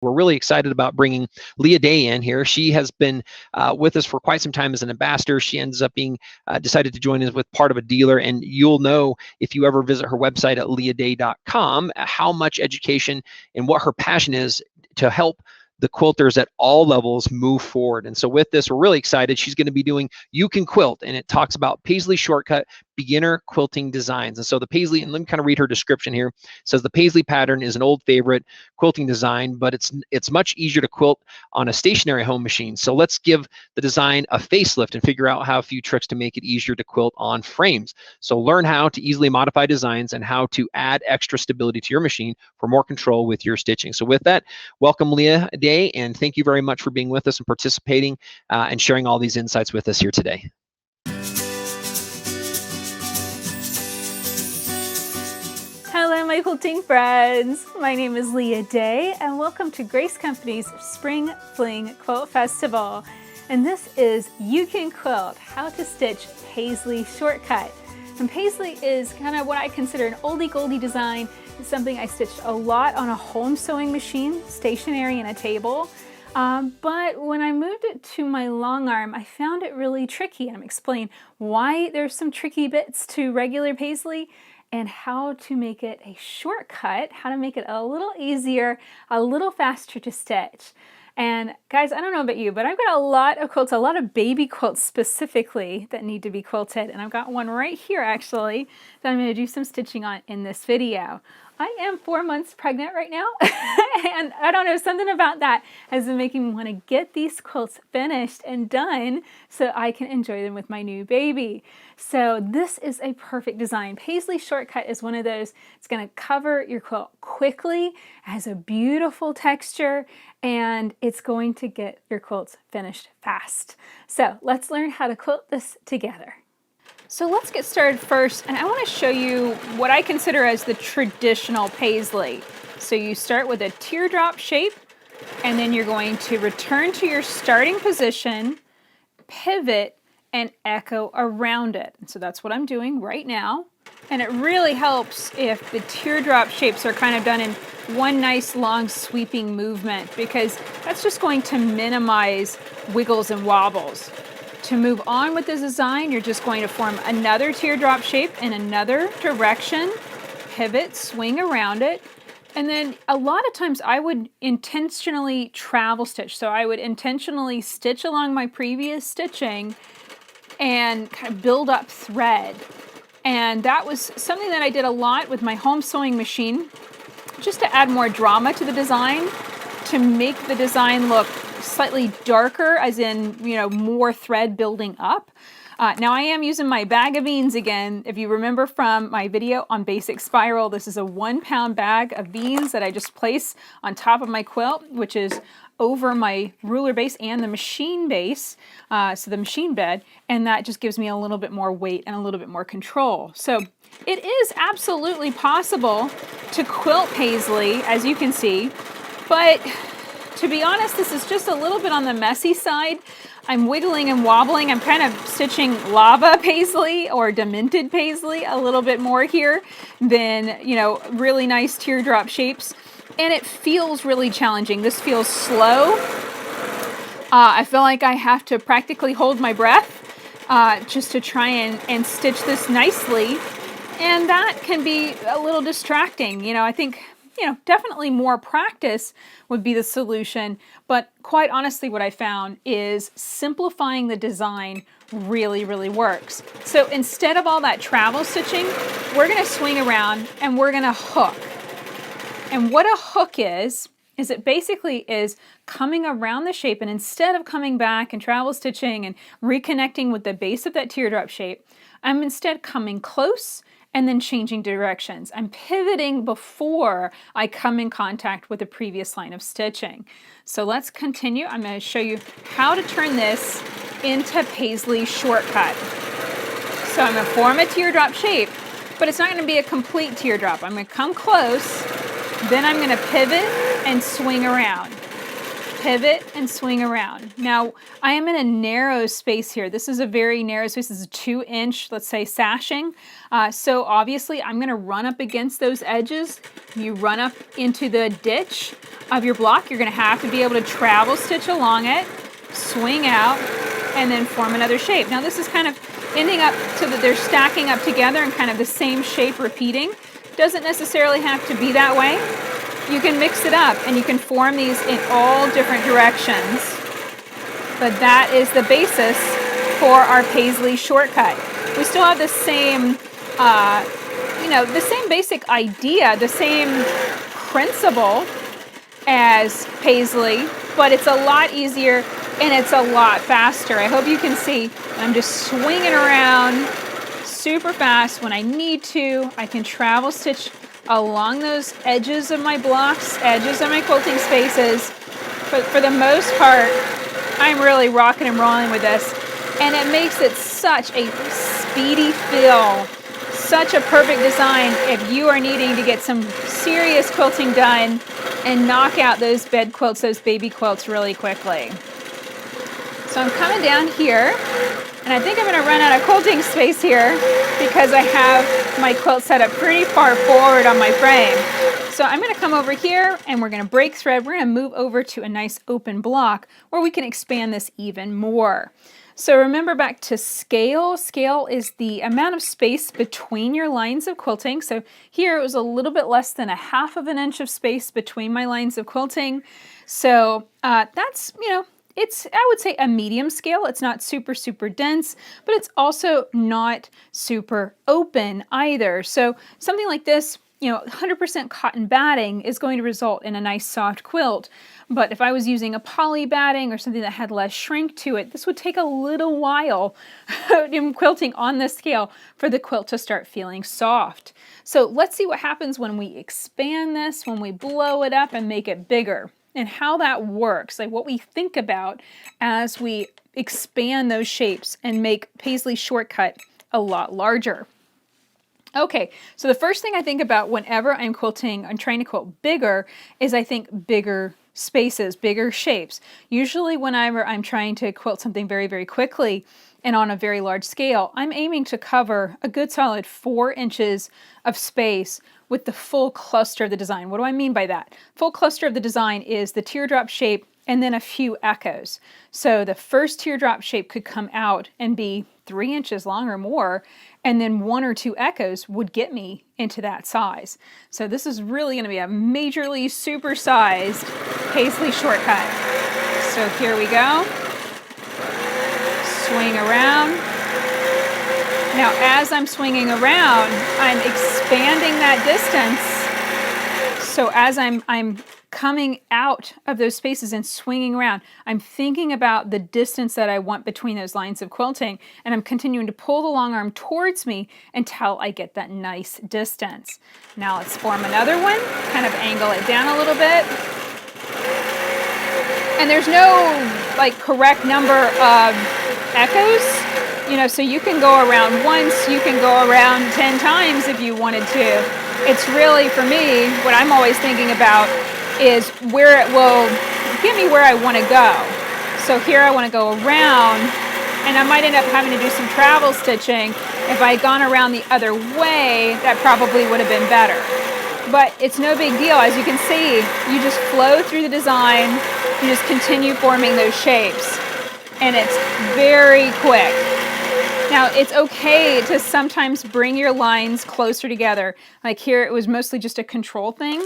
We're really excited about bringing Leah Day in here. She has been with us for quite some time as an ambassador. She ends up being decided to join us with part of a dealer, and you'll know if you ever visit her website at leahday.com how much education and what her passion is to help the quilters at all levels move forward. And so with this, we're really excited. She's going to be doing You Can Quilt, and it talks about Paisley Shortcut beginner quilting designs. And so the Paisley, and let me kind of read her description here. It says the Paisley pattern is an old favorite quilting design, but it's much easier to quilt on a stationary home machine. So let's give the design a facelift and figure out how a few tricks to make it easier to quilt on frames. So learn how to easily modify designs and how to add extra stability to your machine for more control with your stitching. So with that, welcome Leah Day, and thank you very much for being with us and participating and sharing all these insights with us here today. Hello, my quilting friends. My name is Leah Day, and welcome to Grace Company's Spring Fling Quilt Festival. And this is You Can Quilt, how to stitch Paisley Shortcut. And Paisley is kind of what I consider an oldie goldie design. It's something I stitched a lot on a home sewing machine, stationary in a table. But when I moved it to my long arm, I found it really tricky. And I'm explaining why there's some tricky bits to regular Paisley and how to make it a shortcut, how to make it a little easier, a little faster to stitch. And guys, I don't know about you, but I've got a lot of quilts, a lot of baby quilts specifically that need to be quilted. And I've got one right here actually that I'm going to do some stitching on in this video. I am 4 months pregnant right now, and I don't know, something about that has been making me want to get these quilts finished and done so I can enjoy them with my new baby. So this is a perfect design. Paisley Shortcut is one of those. It's going to cover your quilt quickly, it has a beautiful texture, and it's going to get your quilts finished fast. So let's learn how to quilt this together. So let's get started first, and I want to show you what I consider as the traditional Paisley. So you start with a teardrop shape, and then you're going to return to your starting position, pivot, and echo around it. And so that's what I'm doing right now. And it really helps if the teardrop shapes are kind of done in one nice long sweeping movement, because that's just going to minimize wiggles and wobbles. To move on with this design, you're just going to form another teardrop shape in another direction, pivot, swing around it, and then a lot of times I would intentionally travel stitch. So I would intentionally stitch along my previous stitching and kind of build up thread. And that was something that I did a lot with my home sewing machine, just to add more drama to the design, to make the design look slightly darker, as in, you know, more thread building up. Now I am using my bag of beans again. If you remember from my video on basic spiral, this is a 1 pound bag of beans that I just place on top of my quilt, which is over my ruler base and the machine base, so the machine bed, and that just gives me a little bit more weight and a little bit more control. So it is absolutely possible to quilt Paisley, as you can see, but to be honest, this is just a little bit on the messy side. I'm wiggling and wobbling. I'm kind of stitching lava Paisley or demented Paisley a little bit more here than, you know, really nice teardrop shapes. And it feels really challenging. This feels slow. I feel like I have to practically hold my breath just to try and stitch this nicely. And that can be a little distracting. You know, I think, you know, definitely more practice would be the solution, but quite honestly what I found is simplifying the design really, really works. So instead of all that travel stitching, we're going to swing around and we're going to hook. And what a hook is it basically is coming around the shape, and instead of coming back and travel stitching and reconnecting with the base of that teardrop shape, I'm instead coming close and then changing directions. I'm pivoting before I come in contact with the previous line of stitching. So let's continue. I'm going to show you how to turn this into Paisley Shortcut. So I'm going to form a teardrop shape, but it's not going to be a complete teardrop. I'm going to come close, then I'm going to pivot and swing around. pivot and swing around. Now, I am in a narrow space here. This is a very narrow space. This is a 2-inch, let's say, sashing. So obviously, I'm gonna run up against those edges. You run up into the ditch of your block. You're gonna have to be able to travel stitch along it, swing out, and then form another shape. Now, this is kind of ending up so that they're stacking up together and kind of the same shape repeating. Doesn't necessarily have to be that way. You can mix it up and you can form these in all different directions. But that is the basis for our Paisley shortcut. We still have the same, the same basic idea, the same principle as Paisley, but it's a lot easier and it's a lot faster. I hope you can see I'm just swinging around super fast. When I need to, I can travel stitch along those edges of my blocks, edges of my quilting spaces. But for the most part, I'm really rocking and rolling with this. And it makes it such a speedy feel, such a perfect design if you are needing to get some serious quilting done and knock out those bed quilts, those baby quilts really quickly. So I'm coming down here, and I think I'm going to run out of quilting space here because I have my quilt set up pretty far forward on my frame. So I'm going to come over here and we're going to break thread. We're going to move over to a nice open block where we can expand this even more. So remember back to scale. Scale is the amount of space between your lines of quilting. So here it was a little bit less than 1/2 of an inch of space between my lines of quilting. So that's, it's, I would say, a medium scale. It's not super, super dense, but it's also not super open either. So something like this, 100% cotton batting is going to result in a nice soft quilt. But if I was using a poly batting or something that had less shrink to it, this would take a little while in quilting on this scale for the quilt to start feeling soft. So let's see what happens when we expand this, when we blow it up and make it bigger, and how that works, like what we think about as we expand those shapes and make Paisley shortcut a lot larger. Okay, so the first thing I think about whenever I'm quilting, I'm trying to quilt bigger, is I think bigger spaces, bigger shapes. Usually whenever I'm trying to quilt something very, very quickly and on a very large scale, I'm aiming to cover a good solid 4 inches of space with the full cluster of the design. What do I mean by that? Full cluster of the design is the teardrop shape and then a few echoes. So the first teardrop shape could come out and be 3 inches long or more, and then 1 or 2 echoes would get me into that size. So this is really going to be a majorly supersized Paisley shortcut. So here we go. Swing around. Now as I'm swinging around, I'm expanding that distance. So as I'm coming out of those spaces and swinging around, I'm thinking about the distance that I want between those lines of quilting, and I'm continuing to pull the long arm towards me until I get that nice distance. Now let's form another one, kind of angle it down a little bit. And there's no correct number of echoes, so you can go around once, you can go around 10 times if you wanted to. It's really, for me, what I'm always thinking about is where it will get me where I want to go. So here I want to go around, and I might end up having to do some travel stitching. If I had gone around the other way, that probably would have been better. But it's no big deal. As you can see, you just flow through the design, you just continue forming those shapes, and it's very quick. Now, it's okay to sometimes bring your lines closer together. Like here, it was mostly just a control thing.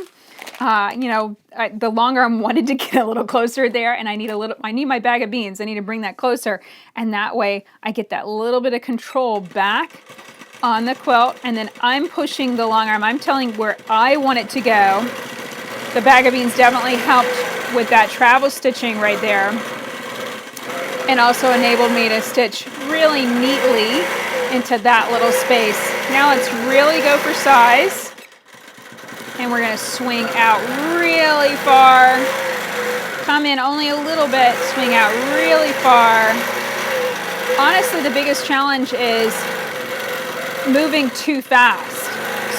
The long arm wanted to get a little closer there, and I need my bag of beans. I need to bring that closer, and that way I get that little bit of control back on the quilt, and then I'm pushing the long arm. I'm telling where I want it to go. The bag of beans definitely helped with that travel stitching right there, and also enabled me to stitch really neatly into that little space. Now let's really go for size. And we're going to swing out really far. Come in only a little bit, swing out really far. Honestly, the biggest challenge is moving too fast.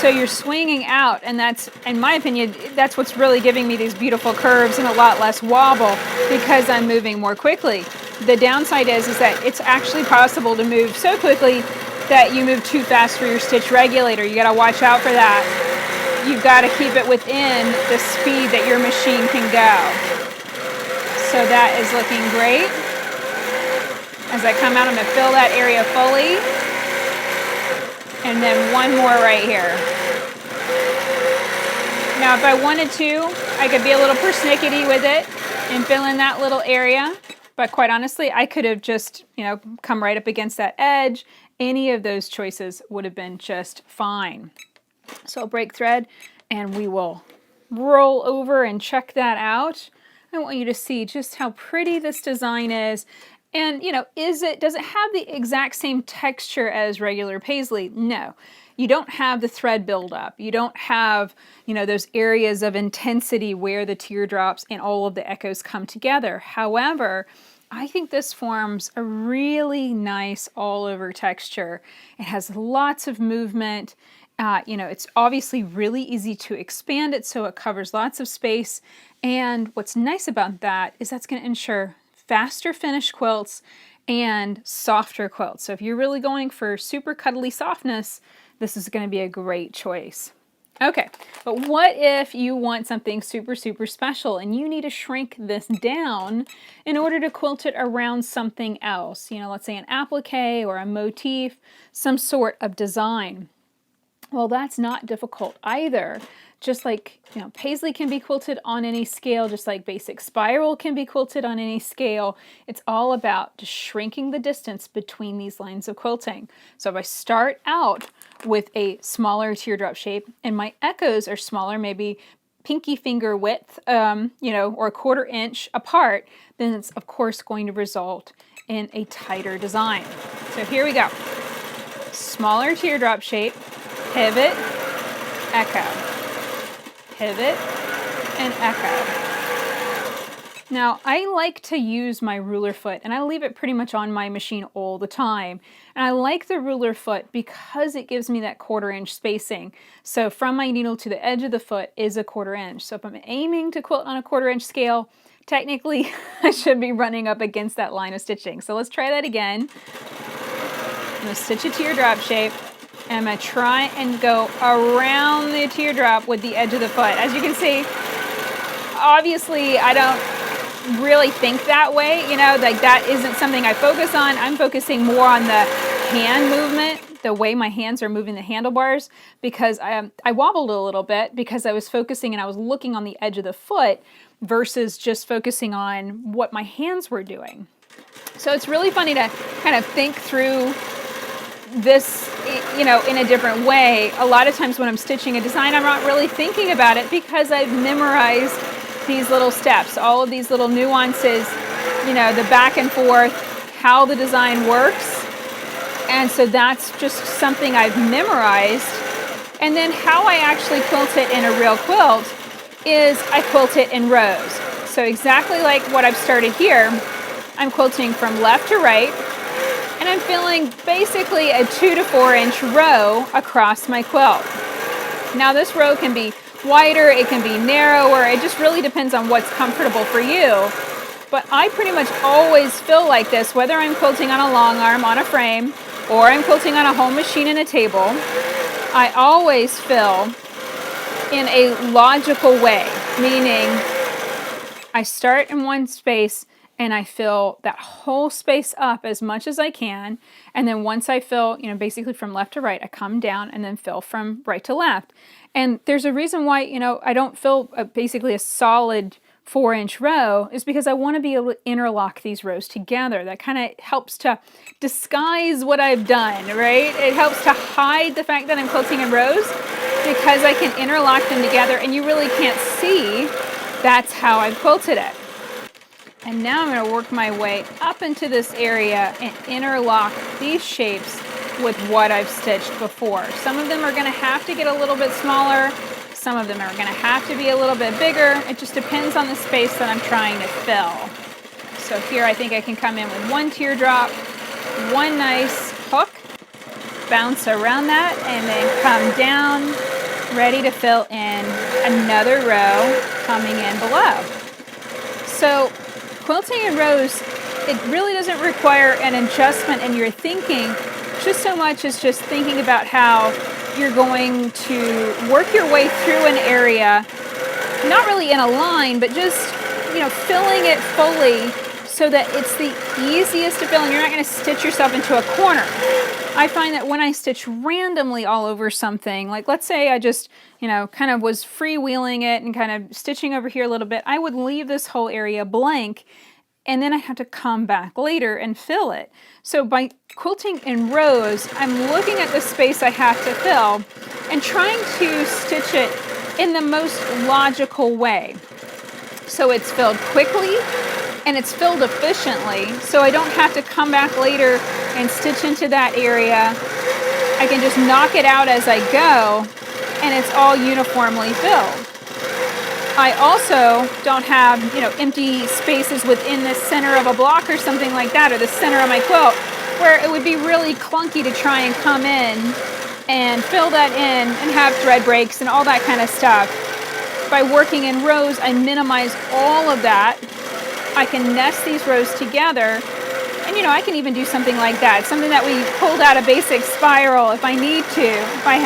So you're swinging out, and that's, in my opinion, that's what's really giving me these beautiful curves and a lot less wobble because I'm moving more quickly. The downside is that it's actually possible to move so quickly that you move too fast for your stitch regulator. You got to watch out for that. You've got to keep it within the speed that your machine can go. So that is looking great. As I come out, I'm going to fill that area fully. And then one more right here. Now, if I wanted to, I could be a little persnickety with it and fill in that little area. But quite honestly, I could have just, come right up against that edge. Any of those choices would have been just fine. So I'll break thread and we will roll over and check that out. I want you to see just how pretty this design is. And, does it have the exact same texture as regular Paisley? No. You don't have the thread buildup. You don't have, those areas of intensity where the teardrops and all of the echoes come together. However, I think this forms a really nice all-over texture. It has lots of movement. It's obviously really easy to expand it so it covers lots of space. And what's nice about that is that's going to ensure faster finish quilts and softer quilts. So if you're really going for super cuddly softness, this is going to be a great choice. Okay, but what if you want something super, super special and you need to shrink this down in order to quilt it around something else? Let's say an applique or a motif, some sort of design. Well, that's not difficult either. Just like, Paisley can be quilted on any scale, just like basic spiral can be quilted on any scale. It's all about just shrinking the distance between these lines of quilting. So if I start out with a smaller teardrop shape and my echoes are smaller, maybe pinky finger width, or 1/4 inch apart, then it's of course going to result in a tighter design. So here we go. Smaller teardrop shape, pivot, echo. Pivot and echo. Now I like to use my ruler foot and I leave it pretty much on my machine all the time. And I like the ruler foot because it gives me that 1/4 inch spacing. So from my needle to the edge of the foot is a 1/4 inch. So if I'm aiming to quilt on a 1/4 inch scale, technically I should be running up against that line of stitching. So let's try that again. I'm going to stitch a teardrop shape. And I'm going to try and go around the teardrop with the edge of the foot. As you can see, obviously I don't really think that way, like that isn't something I focus on. I'm focusing more on the hand movement, the way my hands are moving the handlebars, because I wobbled a little bit because I was focusing and I was looking on the edge of the foot versus just focusing on what my hands were doing. So it's really funny to kind of think through this, in a different way. A lot of times when I'm stitching a design, I'm not really thinking about it because I've memorized these little steps, all of these little nuances, the back and forth, how the design works. And so that's just something I've memorized. And then how I actually quilt it in a real quilt is I quilt it in rows. So exactly like what I've started here, I'm quilting from left to right. And I'm filling basically a 2 to 4 inch row across my quilt. Now this row can be wider, it can be narrower, it just really depends on what's comfortable for you. But I pretty much always fill like this, whether I'm quilting on a long arm on a frame or I'm quilting on a home machine in a table. I always fill in a logical way, meaning I start in one space and I fill that whole space up as much as I can. And then once I fill, basically from left to right, I come down and then fill from right to left. And there's a reason why, I don't fill basically a solid 4 inch row is because I want to be able to interlock these rows together. That kind of helps to disguise what I've done, right? It helps to hide the fact that I'm quilting in rows because I can interlock them together and you really can't see that's how I've quilted it. And now I'm going to work my way up into this area and interlock these shapes with what I've stitched before. Some of them are going to have to get a little bit smaller. Some of them are going to have to be a little bit bigger. It just depends on the space that I'm trying to fill. So here I think I can come in with one teardrop, one nice hook, bounce around that, and then come down ready to fill in another row coming in below. So quilting in rows, it really doesn't require an adjustment in your thinking, just so much as just thinking about how you're going to work your way through an area, not really in a line, but just, filling it fully so that it's the easiest to fill and you're not going to stitch yourself into a corner. I find that when I stitch randomly all over something, like let's say I just, kind of was freewheeling it and kind of stitching over here a little bit, I would leave this whole area blank and then I have to come back later and fill it. So by quilting in rows, I'm looking at the space I have to fill and trying to stitch it in the most logical way. So it's filled quickly and it's filled efficiently, so I don't have to come back later and stitch into that area. I can just knock it out as I go, and it's all uniformly filled. I also don't have, empty spaces within the center of a block or something like that, or the center of my quilt, where it would be really clunky to try and come in and fill that in and have thread breaks and all that kind of stuff. By working in rows, I minimize all of that. I can nest these rows together, and I can even do something like that, something that we pulled out a basic spiral if I need to, if I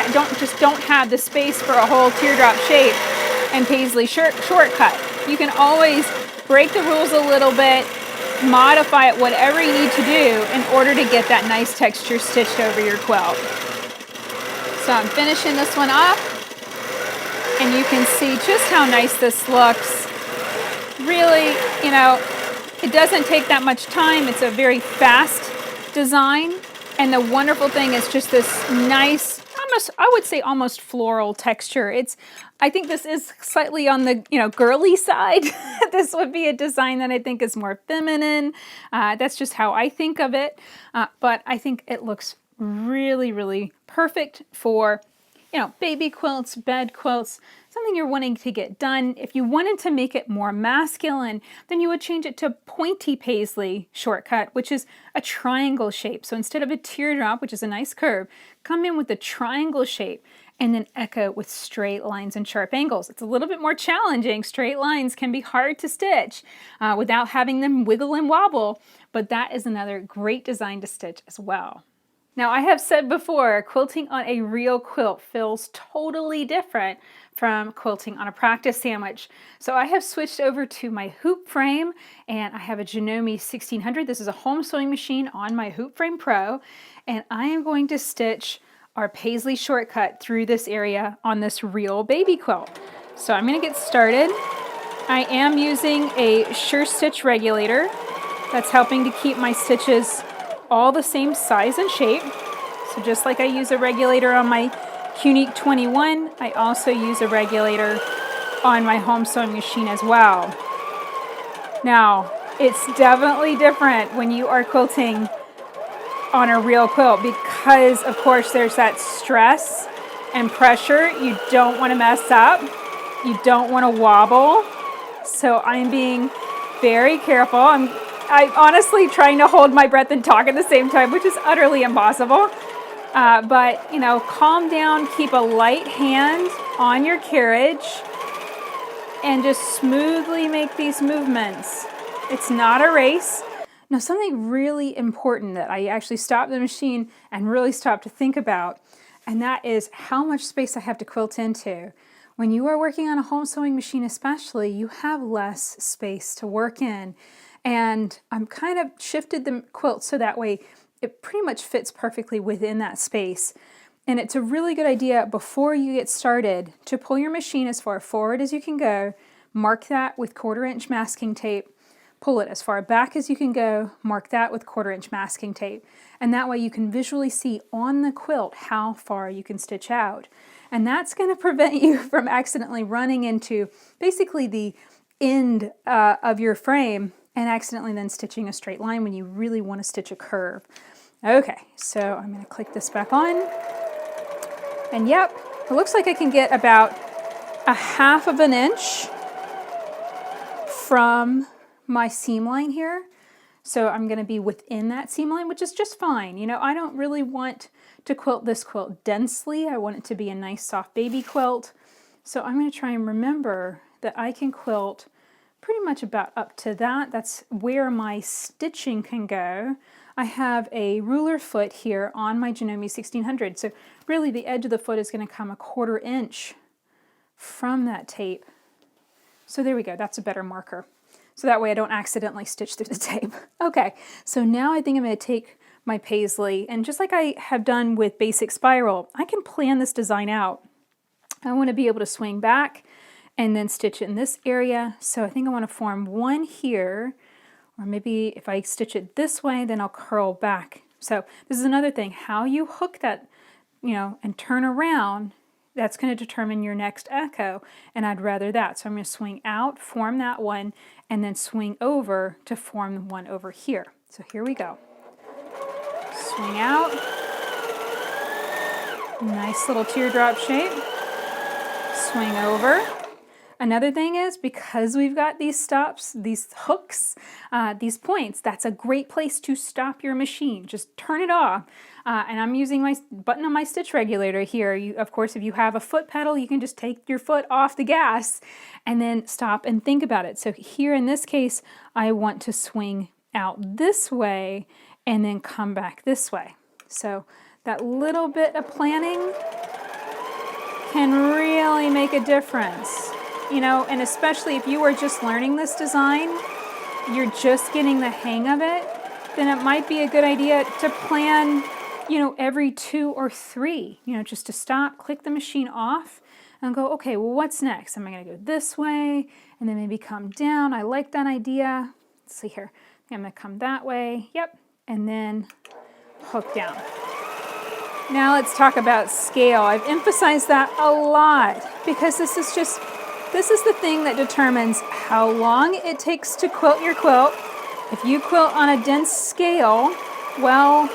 don't have the space for a whole teardrop shape and Paisley shortcut. You can always break the rules a little bit, modify it, whatever you need to do in order to get that nice texture stitched over your quilt. So I'm finishing this one up, and you can see just how nice this looks. Really, it doesn't take that much time. It's a very fast design. And the wonderful thing is just this nice, I would say almost floral texture. I think this is slightly on the, girly side. This would be a design that I think is more feminine. That's just how I think of it. But I think it looks really, really perfect for, baby quilts, bed quilts, something you're wanting to get done. If you wanted to make it more masculine, then you would change it to pointy Paisley shortcut, which is a triangle shape. So instead of a teardrop, which is a nice curve, come in with a triangle shape and then echo with straight lines and sharp angles. It's a little bit more challenging. Straight lines can be hard to stitch without having them wiggle and wobble, but that is another great design to stitch as well. Now, I have said before, quilting on a real quilt feels totally different from quilting on a practice sandwich. So I have switched over to my hoop frame, and I have a Janome 1600. This is a home sewing machine on my Hoop Frame Pro, and I am going to stitch our Paisley shortcut through this area on this real baby quilt. So I'm going to get started. I am using a Sure Stitch regulator that's helping to keep my stitches all the same size and shape. So just like I use a regulator on my Unique 21, I also use a regulator on my home sewing machine as well. Now, it's definitely different when you are quilting on a real quilt because, of course, there's that stress and pressure. You don't want to mess up. You don't want to wobble. So I'm being very careful. I'm honestly trying to hold my breath and talk at the same time, which is utterly impossible. But, calm down, keep a light hand on your carriage, and just smoothly make these movements. It's not a race. Now, something really important that I actually stopped the machine and really stopped to think about, and that is how much space I have to quilt into. When you are working on a home sewing machine especially, you have less space to work in. And I'm kind of shifted the quilt so that way it pretty much fits perfectly within that space. And it's a really good idea before you get started to pull your machine as far forward as you can go, mark that with 1/4 inch masking tape, pull it as far back as you can go, mark that with 1/4 inch masking tape. And that way you can visually see on the quilt how far you can stitch out. And that's going to prevent you from accidentally running into basically the end of your frame and accidentally then stitching a straight line when you really want to stitch a curve. Okay, so I'm going to click this back on. And yep, it looks like I can get about 1/2 inch from my seam line here. So I'm going to be within that seam line, which is just fine. You know, I don't really want to quilt this quilt densely. I want it to be a nice soft baby quilt. So I'm going to try and remember that I can quilt pretty much about up to that. That's where my stitching can go. I have a ruler foot here on my Janome 1600. So really the edge of the foot is going to come 1/4 inch from that tape. So there we go. That's a better marker. So that way I don't accidentally stitch through the tape. Okay, so now I think I'm going to take my Paisley, and just like I have done with basic spiral, I can plan this design out. I want to be able to swing back and then stitch it in this area. So I think I want to form one here, or maybe if I stitch it this way, then I'll curl back. So this is another thing, how you hook that, you know, and turn around, that's going to determine your next echo, and I'd rather that. So I'm going to swing out, form that one, and then swing over to form the one over here. So here we go. Swing out, nice little teardrop shape, swing over. Another thing is, because we've got these stops, these hooks, these points, that's a great place to stop your machine. Just turn it off. And I'm using my button on my stitch regulator here. Of course, if you have a foot pedal, you can just take your foot off the gas and then stop and think about it. So here in this case, I want to swing out this way and then come back this way. So that little bit of planning can really make a difference. You know, and especially if you are just learning this design, you're just getting the hang of it, then it might be a good idea to plan, you know, every 2 or 3, you know, just to stop, click the machine off and go, okay, well, what's next? Am I going to go this way and then maybe come down? I like that idea. Let's see here. I'm going to come that way. Yep. And then hook down. Now let's talk about scale. I've emphasized that a lot because this is the thing that determines how long it takes to quilt your quilt. If you quilt on a dense scale, well,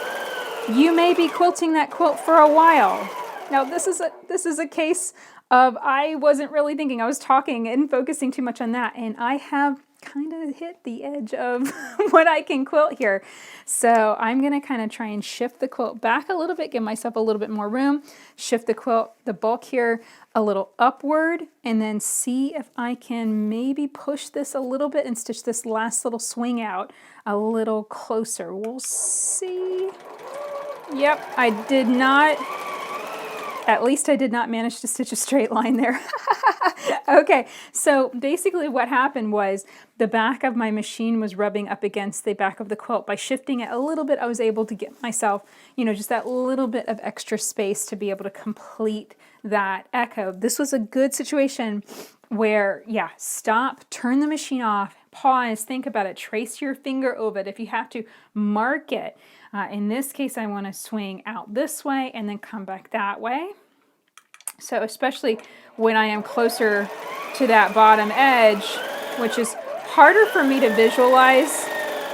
you may be quilting that quilt for a while. Now this is a case of I wasn't really thinking. I was talking and focusing too much on that, and I have kind of hit the edge of what I can quilt here. So I'm going to kind of try and shift the quilt back a little bit, give myself a little bit more room, shift the quilt, the bulk here a little upward, and then see if I can maybe push this a little bit and stitch this last little swing out a little closer. We'll see. Yep, at least I did not manage to stitch a straight line there. Okay, so basically what happened was the back of my machine was rubbing up against the back of the quilt. By shifting it a little bit, I was able to get myself, you know, just that little bit of extra space to be able to complete that echo. This was a good situation where, yeah, stop, turn the machine off, pause, think about it, trace your finger over it. If you have to, mark it. In this case, I want to swing out this way and then come back that way. So especially when I am closer to that bottom edge, which is harder for me to visualize,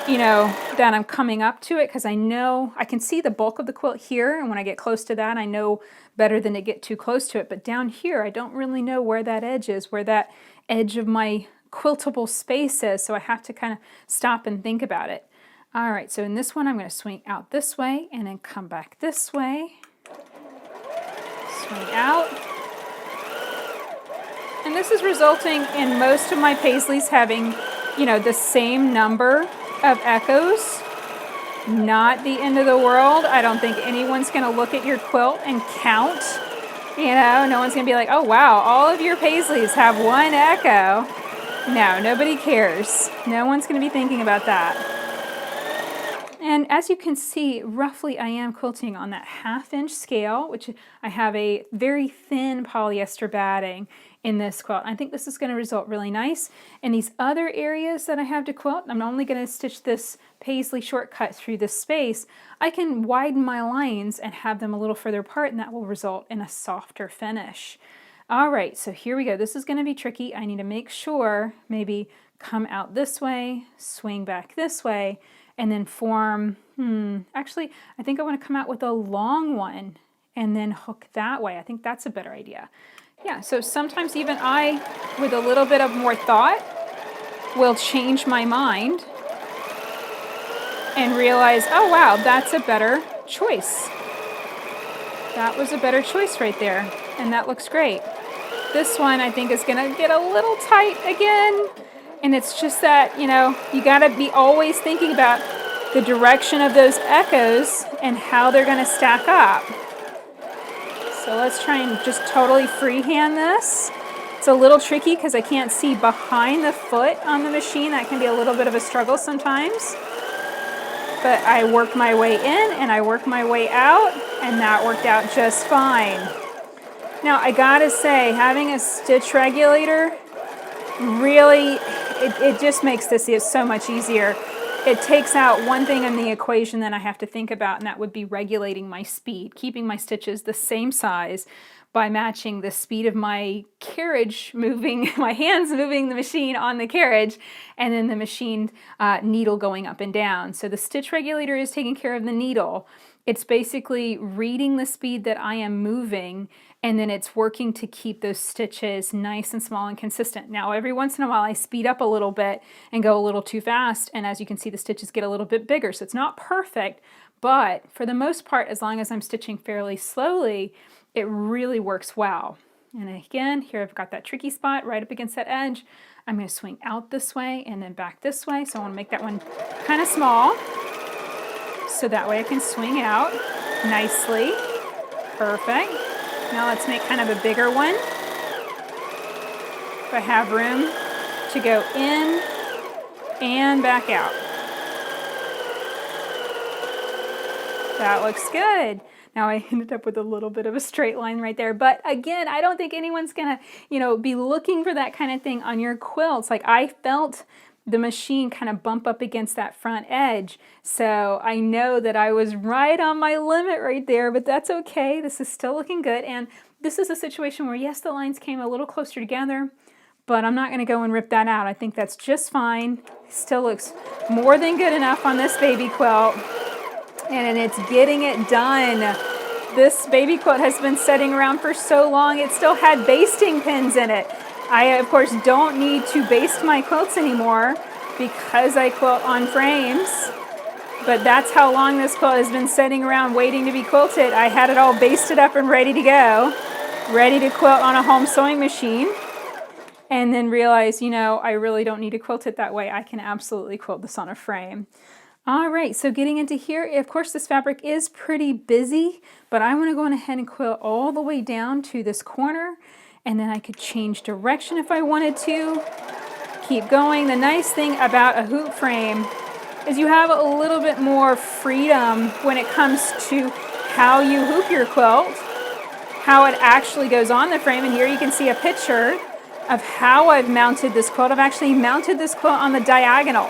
you know, that I'm coming up to it, because I know I can see the bulk of the quilt here, and when I get close to that, I know better than to get too close to it. But down here, I don't really know where that edge is, where that edge of my quiltable space is, so I have to kind of stop and think about it. All right, so in this one, I'm going to swing out this way and then come back this way. Swing out. And this is resulting in most of my Paisleys having, you know, the same number of echoes. Not the end of the world. I don't think anyone's going to look at your quilt and count. You know, no one's going to be like, oh, wow, all of your Paisleys have one echo. No, nobody cares. No one's going to be thinking about that. And as you can see, roughly I am quilting on that 1/2 inch scale, which I have a very thin polyester batting in this quilt. I think this is going to result really nice. In these other areas that I have to quilt, I'm only going to stitch this Paisley shortcut through this space. I can widen my lines and have them a little further apart, and that will result in a softer finish. All right, so here we go. This is going to be tricky. I need to make sure, maybe come out this way, swing back this way, and then form, actually, I think I want to come out with a long one and then hook that way. I think that's a better idea. Yeah, so sometimes even I, with a little bit of more thought, will change my mind and realize, oh wow, that's a better choice. That was a better choice right there, and that looks great. This one I think is gonna get a little tight again, and it's just that, you know, you gotta be always thinking about the direction of those echoes and how they're gonna stack up. So let's try and just totally freehand this. It's a little tricky because I can't see behind the foot on the machine. That can be a little bit of a struggle sometimes. But I work my way in and I work my way out, and that worked out just fine. Now I gotta say, having a stitch regulator really, it just makes this so much easier. It takes out one thing in the equation that I have to think about, and that would be regulating my speed, keeping my stitches the same size by matching the speed of my carriage moving, my hands moving the machine on the carriage, and then the machine needle going up and down. So the stitch regulator is taking care of the needle. It's basically reading the speed that I am moving, and then it's working to keep those stitches nice and small and consistent. Now, every once in a while I speed up a little bit and go a little too fast, and as you can see, the stitches get a little bit bigger. So it's not perfect, but for the most part, as long as I'm stitching fairly slowly, it really works well. And again, here I've got that tricky spot right up against that edge. I'm going to swing out this way and then back this way. So I want to make that one kind of small, so that way I can swing out nicely. Perfect. Now let's make kind of a bigger one. If I have room to go in and back out. That looks good. Now I ended up with a little bit of a straight line right there. But again, I don't think anyone's gonna, be looking for that kind of thing on your quilts. Like, I felt the machine kind of bump up against that front edge. So I know that I was right on my limit right there, but that's okay. This is still looking good. And this is a situation where, yes, the lines came a little closer together, but I'm not going to go and rip that out. I think that's just fine. Still looks more than good enough on this baby quilt. And it's getting it done. This baby quilt has been sitting around for so long, it still had basting pins in it. I, of course, don't need to baste my quilts anymore because I quilt on frames. But that's how long this quilt has been sitting around waiting to be quilted. I had it all basted up and ready to go, ready to quilt on a home sewing machine. And then realized, I really don't need to quilt it that way. I can absolutely quilt this on a frame. All right, so getting into here, of course this fabric is pretty busy, but I want to go on ahead and quilt all the way down to this corner, and then I could change direction if I wanted to. Keep going. The nice thing about a hoop frame is you have a little bit more freedom when it comes to how you hoop your quilt, how it actually goes on the frame, and here you can see a picture of how I've mounted this quilt. I've actually mounted this quilt on the diagonal,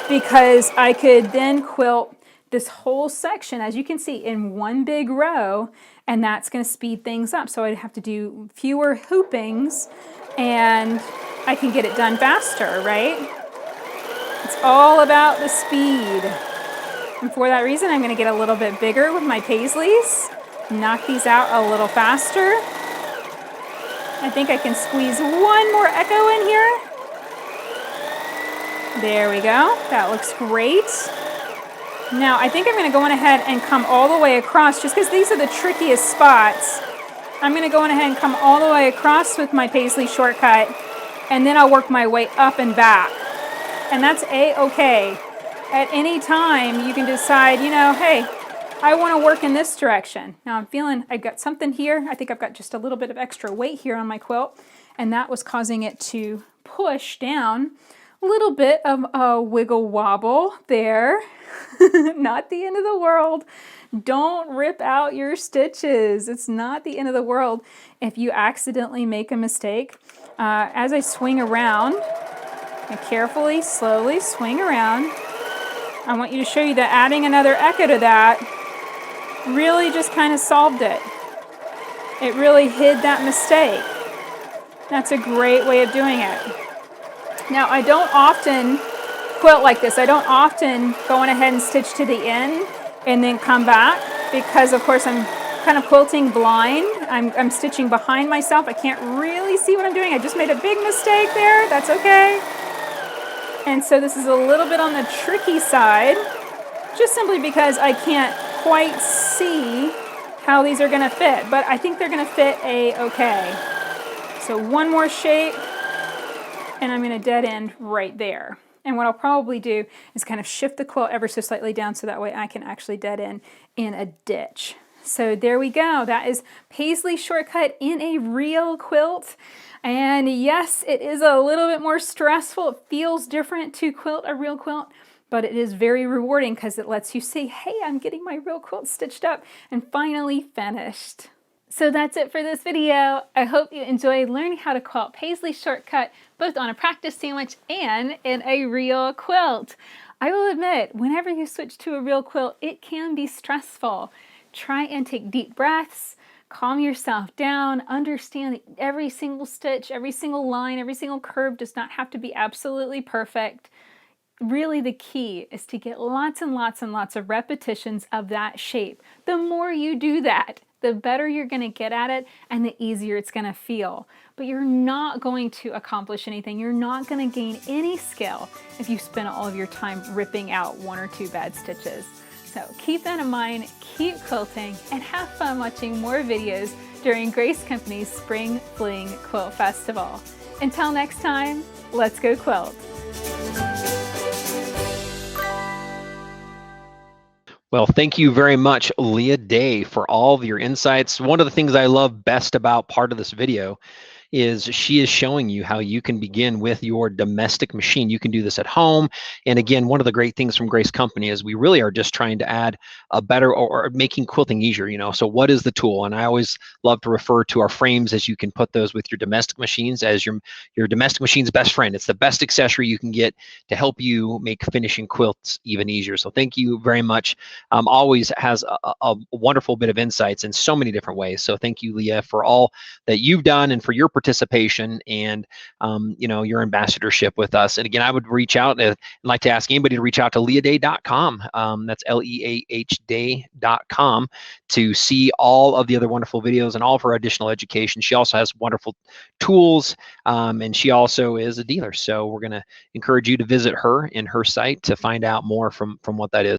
because I could then quilt this whole section, as you can see, in one big row, and that's going to speed things up. So I'd have to do fewer hoopings, and I can get it done faster, right? It's all about the speed. And for that reason, I'm going to get a little bit bigger with my Paisleys, knock these out a little faster. I think I can squeeze one more echo in here. There we go. That looks great. Now I think I'm going to go on ahead and come all the way across, just because these are the trickiest spots. I'm going to go on ahead and come all the way across with my Paisley shortcut, and then I'll work my way up and back. And that's A-okay. At any time you can decide, hey, I want to work in this direction. Now I'm feeling I've got something here. I think I've got just a little bit of extra weight here on my quilt, and that was causing it to push down. A little bit of a wiggle wobble there. Not the end of the world. Don't rip out your stitches. It's not the end of the world if you accidentally make a mistake. As I swing around, I carefully, slowly swing around. I want you to show you that adding another echo to that really just kind of solved it. It really hid that mistake. That's a great way of doing it. Now, I don't often quilt like this. I don't often go on ahead and stitch to the end and then come back, because, of course, I'm kind of quilting blind. I'm stitching behind myself. I can't really see what I'm doing. I just made a big mistake there. That's okay. And so this is a little bit on the tricky side, just simply because I can't quite see how these are gonna fit, but I think they're gonna fit okay. So one more shape, and I'm gonna dead end right there. And what I'll probably do is kind of shift the quilt ever so slightly down so that way I can actually dead end in a ditch. So there we go. That is Paisley shortcut in a real quilt. And yes, it is a little bit more stressful. It feels different to quilt a real quilt, but it is very rewarding because it lets you see, hey, I'm getting my real quilt stitched up and finally finished. So that's it for this video. I hope you enjoyed learning how to quilt Paisley shortcut both on a practice sandwich and in a real quilt. I will admit, whenever you switch to a real quilt, it can be stressful. Try and take deep breaths, calm yourself down, understand that every single stitch, every single line, every single curve does not have to be absolutely perfect. Really, the key is to get lots and lots and lots of repetitions of that shape. The more you do that, the better you're going to get at it and the easier it's going to feel. But you're not going to accomplish anything. You're not going to gain any skill if you spend all of your time ripping out one or two bad stitches. So keep that in mind, keep quilting, and have fun watching more videos during Grace Company's Spring Fling Quilt Festival. Until next time, let's go quilt. Well, thank you very much, Leah Day, for all of your insights. One of the things I love best about part of this video is she is showing you how you can begin with your domestic machine. You can do this at home. And again, one of the great things from Grace Company is we really are just trying to add a better or making quilting easier, you know. So what is the tool? And I always love to refer to our frames as you can put those with your domestic machines as your domestic machine's best friend. It's the best accessory you can get to help you make finishing quilts even easier. So thank you very much. Always has a wonderful bit of insights in so many different ways. So thank you, Leah, for all that you've done and for your participation and you know, your ambassadorship with us. And again, I would reach out and like to ask anybody to reach out to leahday.com. That's LEAH day.com to see all of the other wonderful videos and all of her additional education. She also has wonderful tools and she also is a dealer. So we're going to encourage you to visit her in her site to find out more from what that is.